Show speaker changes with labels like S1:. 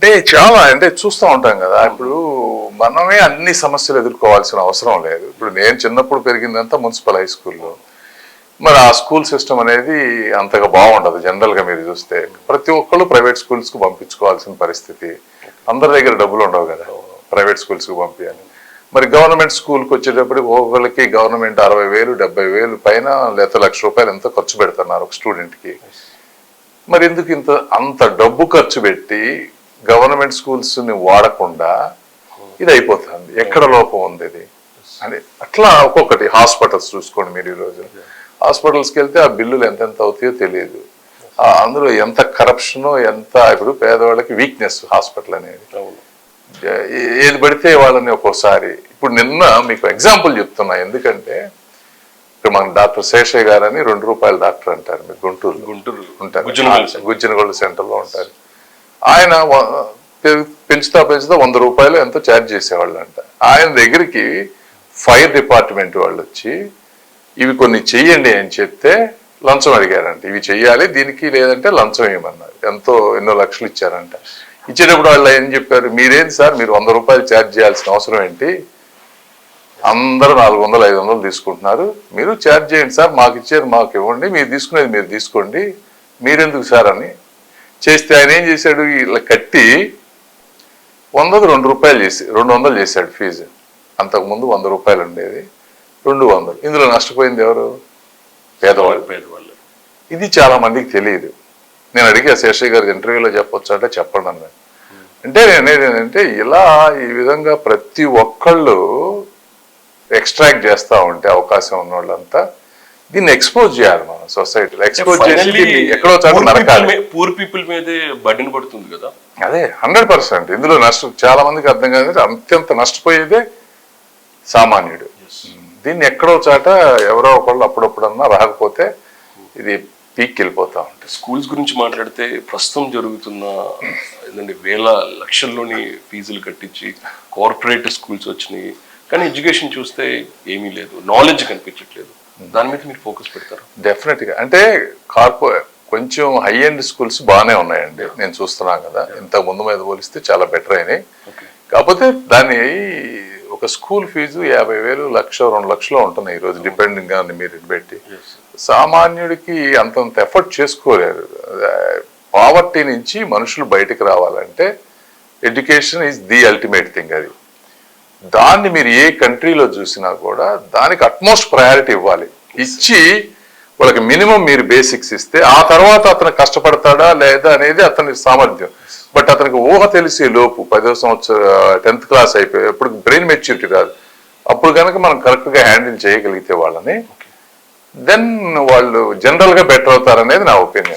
S1: అంటే చాలా అంటే చూస్తూ ఉంటాం కదా. ఇప్పుడు మనమే అన్ని సమస్యలు ఎదుర్కోవాల్సిన అవసరం లేదు. ఇప్పుడు నేను చిన్నప్పుడు పెరిగిందంతా మున్సిపల్ హై స్కూల్లో. మరి ఆ స్కూల్ సిస్టమ్ అనేది అంతగా బాగుండదు. జనరల్గా మీరు చూస్తే ప్రతి ఒక్కళ్ళు ప్రైవేట్ స్కూల్స్కి పంపించుకోవాల్సిన పరిస్థితి. అందరి దగ్గర డబ్బులు ఉండవు కదా ప్రైవేట్ స్కూల్స్కి పంపించాలి. మరి గవర్నమెంట్ స్కూల్కి వచ్చేటప్పటికి ఒక్కొక్కరికి గవర్నమెంట్ 60,000 70,000 పైన లేదా ₹1,00,000 ఎంతో ఖర్చు పెడుతున్నారు ఒక స్టూడెంట్కి. మరి ఎందుకు అంత డబ్బు ఖర్చు పెట్టి గవర్నమెంట్ స్కూల్స్ని వాడకుండా ఇది అయిపోతుంది? ఎక్కడ లోపం ఉంది ఇది అని. అట్లా ఒక్కొక్కటి హాస్పిటల్స్ చూసుకోండి మీరు. ఈరోజు హాస్పిటల్స్కి వెళ్తే ఆ బిల్లులు ఎంతెంత అవుతాయో తెలియదు. అందులో ఎంత కరప్షనో ఎంత. ఇప్పుడు పేదవాళ్ళకి వీక్నెస్ హాస్పిటల్ అనేది. ఏది పడితే వాళ్ళని ఒక్కోసారి. ఇప్పుడు నిన్న మీకు ఎగ్జాంపుల్ చెప్తున్నా, ఎందుకంటే ఇప్పుడు మన డాక్టర్ శేషయ్య గారు అని ₹2 డాక్టర్ అంటారు. మీరు గుంటూరు ఉంటారు, గుజ్జనగొండ సెంటర్లో ఉంటారు. ఆయన పెంచుతా ₹100 ఎంతో ఛార్జ్ చేసేవాళ్ళు అంట. ఆయన దగ్గరికి ఫైర్ డిపార్ట్మెంట్ వాళ్ళు వచ్చి ఇవి కొన్ని చెయ్యండి అని చెప్తే లంచం అడిగారంట. ఇవి చెయ్యాలి దీనికి, లేదంటే లంచం ఏమన్నారు. ఎన్నో లక్షలు ఇచ్చారంట. ఇచ్చేటప్పుడు వాళ్ళు ఏం చెప్పారు, మీరేంటి సార్ మీరు ₹100 ఛార్జ్ చేయాల్సిన అవసరం ఏంటి, అందరూ 400 500 తీసుకుంటున్నారు, మీరు ఛార్జ్ చేయండి సార్, మాకు ఇచ్చేది మాకు ఇవ్వండి, మీరు తీసుకునేది మీరు తీసుకోండి, మీరెందుకు సార్ అని చేస్తే ఆయన ఏం చేశాడు, ఇలా కట్టి 100కి ₹2 చేసి 200 చేశాడు ఫీజు. అంతకుముందు ₹100 ఉండేది, 200. ఇందులో నష్టపోయింది ఎవరు? పేదవాళ్ళు. ఇది చాలా మందికి తెలియదు. నేను అడిగా శేషయ్య గారికి ఇంటర్వ్యూలో చెప్పొచ్చు అంటే చెప్పండి అన్నాను. అంటే నేనేది ఏంటంటే ఇలా ఈ విధంగా ప్రతి ఒక్కళ్ళు ఎక్స్ట్రాక్ట్ చేస్తూ ఉంటే అవకాశం ఉన్న వాళ్ళంతా దీన్ని ఎక్స్పోజ్ చేయాలి మనం సొసైటీలో. ఎక్స్పోజ్ చేసి ఎక్కడో చోట నరకాలి.
S2: పూర్ పీపుల్ మీదే బర్డెన్ పడుతుంది కదా.
S1: అదే 100%. ఇందులో నష్టం చాలా మందికి అర్థం కాదు. అత్యంత నష్టపోయేదే సామాన్యుడు. దీన్ని ఎక్కడో చాట ఎవరో ఒకళ్ళు అప్పుడప్పుడన్నా రాకపోతే ఇది పీక్ వెళ్ళిపోతా ఉంటుంది.
S2: స్కూల్స్ గురించి మాట్లాడితే ప్రస్తుతం జరుగుతున్న ఏంటంటే వేల లక్షల్లోని ఫీజులు కట్టించి కార్పొరేట్ స్కూల్స్ వచ్చినాయి, కానీ ఎడ్యుకేషన్ చూస్తే ఏమీ లేదు, నాలెడ్జ్ కనిపించట్లేదు. దాని మీద మీరు ఫోకస్ పెడతారు?
S1: డెఫినెట్గా. అంటే కొంచెం హై ఎండ్ స్కూల్స్ బాగానే ఉన్నాయండి, నేను చూస్తున్నాను కదా. ఇంతకు ముందు మీద పోలిస్తే చాలా బెటర్ అయినాయి. కాకపోతే దాన్ని ఒక స్కూల్ ఫీజు 50,000 1,00,000 2 లక్షలు ఉంటున్నాయి ఈరోజు, డిపెండింగ్ గా మీరు పెట్టి. సామాన్యుడికి అంతంత ఎఫర్ట్ చేసుకోలేరు. పావర్టీ నుంచి మనుషులు బయటకు రావాలంటే education is the ultimate thing. అది దాన్ని మీరు ఏ కంట్రీలో చూసినా కూడా దానికి అట్మోస్ట్ ప్రయారిటీ ఇవ్వాలి. ఇచ్చి వాళ్ళకి మినిమం మీరు బేసిక్స్ ఇస్తే ఆ తర్వాత అతను కష్టపడతాడా లేదా అనేది అతని సామర్థ్యం. బట్ అతనికి ఊహ తెలిసే లోపు 10వ సంవత్సరం 10th క్లాస్ అయిపోయి ఎప్పుడు బ్రెయిన్ మెచ్యూరిటీ రాదు. అప్పుడు కనుక మనం కరెక్ట్గా హ్యాండిల్ చేయగలిగితే వాళ్ళని, దెన్ వాళ్ళు జనరల్గా బెటర్ అవుతారనేది నా ఒపీనియన్.